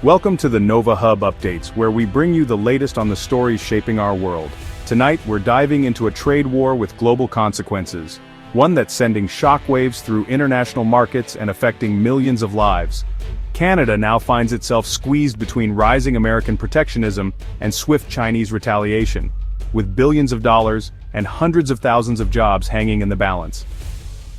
Welcome to the Nova Hub Updates, where we bring you the latest on the stories shaping our world. Tonight, we're diving into a trade war with global consequences, one that's sending shockwaves through international markets and affecting millions of lives. Canada now finds itself squeezed between rising American protectionism and swift Chinese retaliation, with billions of dollars and hundreds of thousands of jobs hanging in the balance.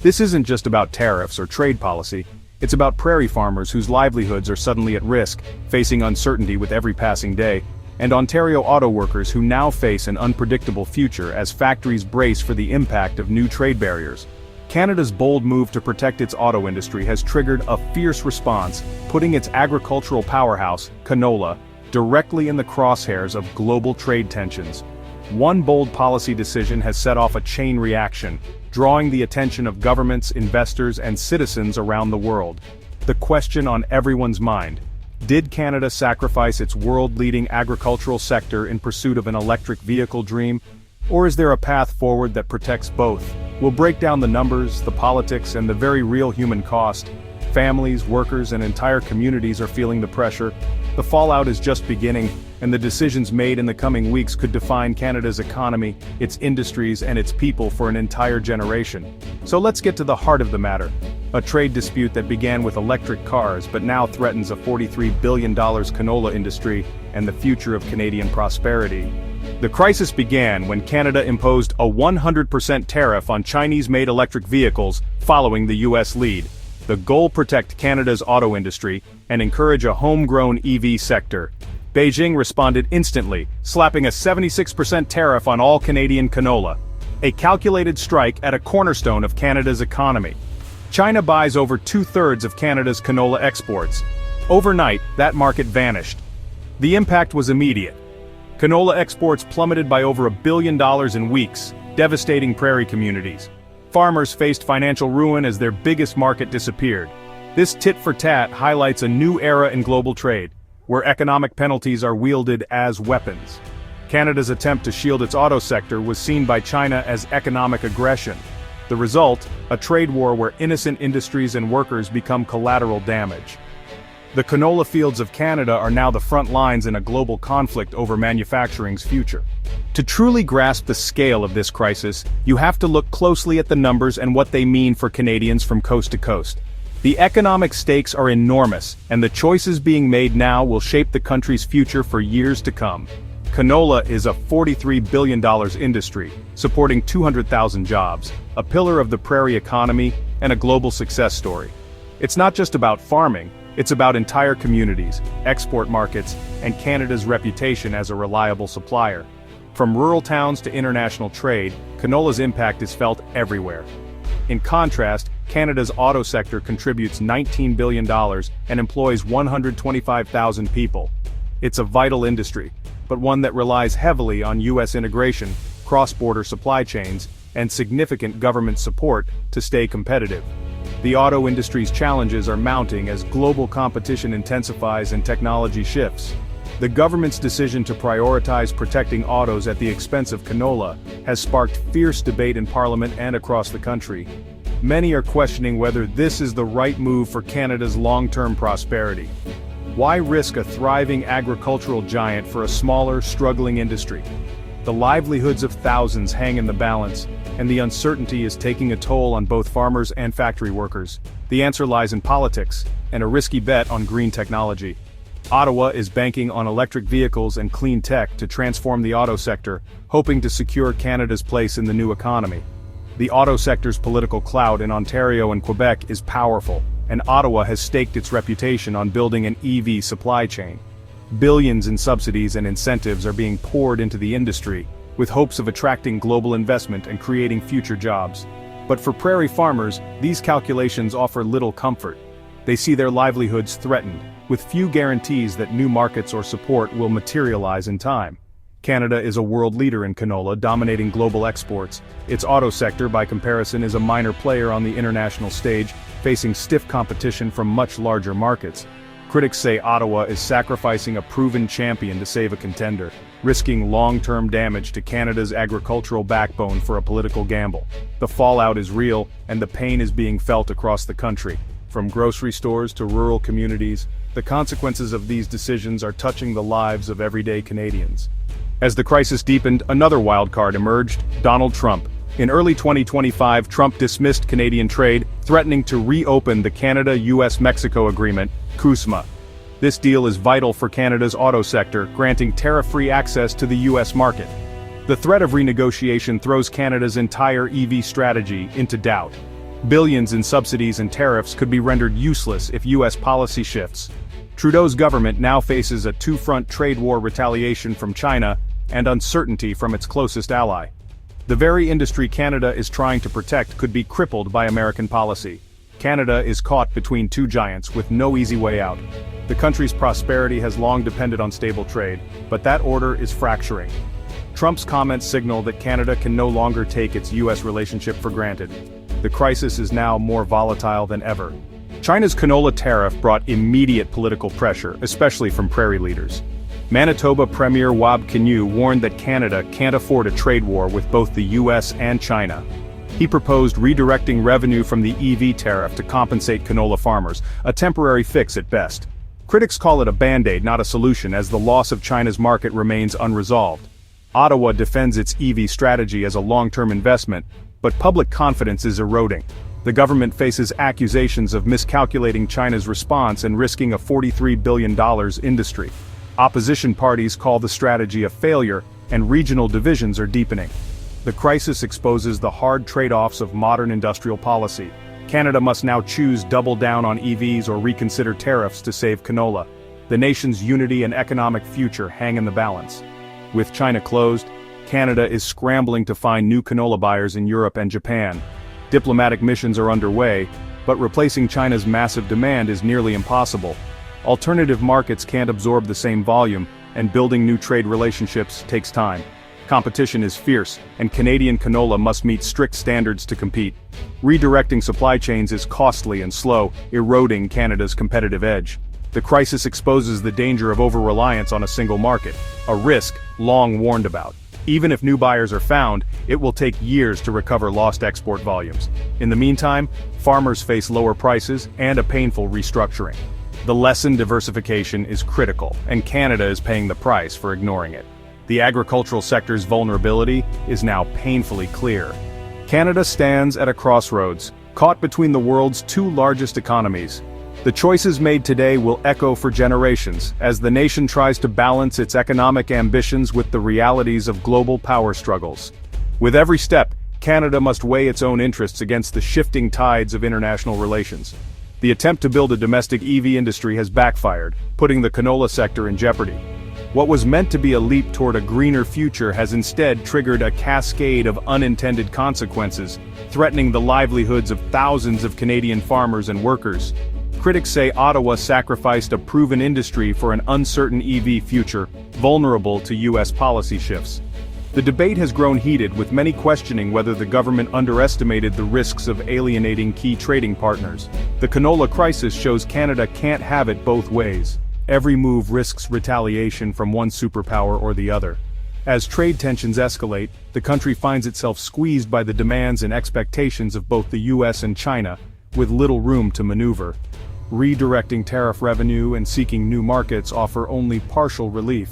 This isn't just about tariffs or trade policy. It's about prairie farmers whose livelihoods are suddenly at risk, facing uncertainty with every passing day, and Ontario auto workers who now face an unpredictable future as factories brace for the impact of new trade barriers. Canada's bold move to protect its auto industry has triggered a fierce response, putting its agricultural powerhouse, canola, directly in the crosshairs of global trade tensions. One bold policy decision has set off a chain reaction, drawing the attention of governments, investors, and citizens around the world. The question on everyone's mind: did Canada sacrifice its world-leading agricultural sector in pursuit of an electric vehicle dream? Or is there a path forward that protects both? We'll break down the numbers, the politics, and the very real human cost. Families, workers, and entire communities are feeling the pressure. The fallout is just beginning, and the decisions made in the coming weeks could define Canada's economy, its industries, and its people for an entire generation. So let's get to the heart of the matter. A trade dispute that began with electric cars but now threatens a $43 billion canola industry and the future of Canadian prosperity. The crisis began when Canada imposed a 100% tariff on Chinese-made electric vehicles following the US lead. The goal: protect Canada's auto industry and encourage a homegrown EV sector. Beijing responded instantly, slapping a 76% tariff on all Canadian canola, a calculated strike at a cornerstone of Canada's economy. China buys over 2/3 of Canada's canola exports. Overnight, that market vanished. The impact was immediate. Canola exports plummeted by over $1 billion in weeks, devastating prairie communities. Farmers faced financial ruin as their biggest market disappeared. This tit-for-tat highlights a new era in global trade, where economic penalties are wielded as weapons. Canada's attempt to shield its auto sector was seen by China as economic aggression. The result: a trade war where innocent industries and workers become collateral damage. The canola fields of Canada are now the front lines in a global conflict over manufacturing's future. To truly grasp the scale of this crisis, you have to look closely at the numbers and what they mean for Canadians from coast to coast. The economic stakes are enormous, and the choices being made now will shape the country's future for years to come. Canola is a $43 billion industry, supporting 200,000 jobs, a pillar of the prairie economy, and a global success story. It's not just about farming, it's about entire communities, export markets, and Canada's reputation as a reliable supplier. From rural towns to international trade, canola's impact is felt everywhere. In contrast, Canada's auto sector contributes $19 billion and employs 125,000 people. It's a vital industry, but one that relies heavily on U.S. integration, cross-border supply chains, and significant government support to stay competitive. The auto industry's challenges are mounting as global competition intensifies and technology shifts. The government's decision to prioritize protecting autos at the expense of canola has sparked fierce debate in Parliament and across the country. Many are questioning whether this is the right move for Canada's long-term prosperity. Why risk a thriving agricultural giant for a smaller, struggling industry? The livelihoods of thousands hang in the balance, and the uncertainty is taking a toll on both farmers and factory workers. The answer lies in politics, and a risky bet on green technology. Ottawa is banking on electric vehicles and clean tech to transform the auto sector, hoping to secure Canada's place in the new economy. The auto sector's political clout in Ontario and Quebec is powerful, and Ottawa has staked its reputation on building an EV supply chain. Billions in subsidies and incentives are being poured into the industry, with hopes of attracting global investment and creating future jobs. But for prairie farmers, these calculations offer little comfort. They see their livelihoods threatened, with few guarantees that new markets or support will materialize in time. Canada is a world leader in canola, dominating global exports. Its auto sector, by comparison, is a minor player on the international stage, facing stiff competition from much larger markets. Critics say Ottawa is sacrificing a proven champion to save a contender, risking long-term damage to Canada's agricultural backbone for a political gamble. The fallout is real, and the pain is being felt across the country. From grocery stores to rural communities, the consequences of these decisions are touching the lives of everyday Canadians. As the crisis deepened, another wildcard emerged: Donald Trump. In early 2025, Trump dismissed Canadian trade, threatening to reopen the Canada-US-Mexico Agreement, CUSMA. This deal is vital for Canada's auto sector, granting tariff-free access to the US market. The threat of renegotiation throws Canada's entire EV strategy into doubt. Billions in subsidies and tariffs could be rendered useless if US policy shifts. Trudeau's government now faces a two-front trade war: retaliation from China and uncertainty from its closest ally. The very industry Canada is trying to protect could be crippled by American policy. Canada is caught between two giants with no easy way out. The country's prosperity has long depended on stable trade, but that order is fracturing. Trump's comments signal that Canada can no longer take its US relationship for granted. The crisis is now more volatile than ever. China's canola tariff brought immediate political pressure, especially from prairie leaders. Manitoba Premier Wab Kinew warned that Canada can't afford a trade war with both the US and China. He proposed redirecting revenue from the EV tariff to compensate canola farmers, a temporary fix at best. Critics call it a band-aid, not a solution, as the loss of China's market remains unresolved. Ottawa defends its EV strategy as a long-term investment, but public confidence is eroding. The government faces accusations of miscalculating China's response and risking a $43 billion industry. Opposition parties call the strategy a failure, and regional divisions are deepening. The crisis exposes the hard trade-offs of modern industrial policy. Canada must now choose: double down on EVs or reconsider tariffs to save canola. The nation's unity and economic future hang in the balance. With China closed, Canada is scrambling to find new canola buyers in Europe and Japan. Diplomatic missions are underway, but replacing China's massive demand is nearly impossible. Alternative markets can't absorb the same volume, and building new trade relationships takes time. Competition is fierce, and Canadian canola must meet strict standards to compete. Redirecting supply chains is costly and slow, eroding Canada's competitive edge. The crisis exposes the danger of over-reliance on a single market, a risk long warned about. Even if new buyers are found, it will take years to recover lost export volumes. In the meantime, farmers face lower prices and a painful restructuring. The lesson: diversification is critical, and Canada is paying the price for ignoring it. The agricultural sector's vulnerability is now painfully clear. Canada stands at a crossroads, caught between the world's two largest economies. The choices made today will echo for generations, as the nation tries to balance its economic ambitions with the realities of global power struggles. With every step, Canada must weigh its own interests against the shifting tides of international relations. The attempt to build a domestic EV industry has backfired, putting the canola sector in jeopardy. What was meant to be a leap toward a greener future has instead triggered a cascade of unintended consequences, threatening the livelihoods of thousands of Canadian farmers and workers. Critics say Ottawa sacrificed a proven industry for an uncertain EV future, vulnerable to US policy shifts. The debate has grown heated, with many questioning whether the government underestimated the risks of alienating key trading partners. The canola crisis shows Canada can't have it both ways. Every move risks retaliation from one superpower or the other. As trade tensions escalate, the country finds itself squeezed by the demands and expectations of both the US and China, with little room to maneuver. Redirecting tariff revenue and seeking new markets offer only partial relief.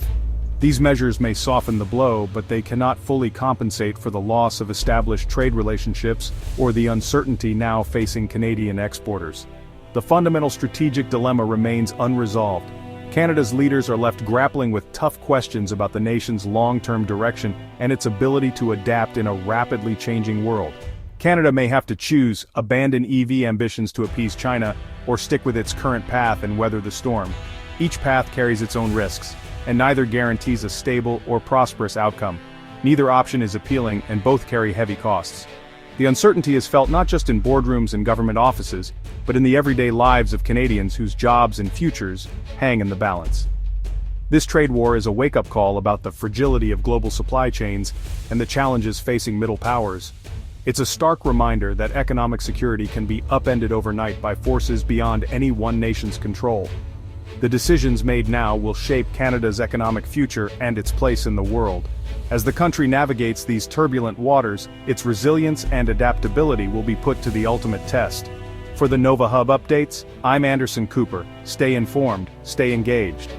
These measures may soften the blow, but they cannot fully compensate for the loss of established trade relationships or the uncertainty now facing Canadian exporters. The fundamental strategic dilemma remains unresolved. Canada's leaders are left grappling with tough questions about the nation's long-term direction and its ability to adapt in a rapidly changing world. Canada may have to choose: abandon EV ambitions to appease China, or stick with its current path and weather the storm. Each path carries its own risks, and neither guarantees a stable or prosperous outcome. Neither option is appealing, and both carry heavy costs. The uncertainty is felt not just in boardrooms and government offices, but in the everyday lives of Canadians whose jobs and futures hang in the balance. This trade war is a wake-up call about the fragility of global supply chains and the challenges facing middle powers. It's a stark reminder that economic security can be upended overnight by forces beyond any one nation's control. The decisions made now will shape Canada's economic future and its place in the world. As the country navigates these turbulent waters, its resilience and adaptability will be put to the ultimate test. For the Nova Hub updates, I'm Anderson Cooper. Stay informed, stay engaged.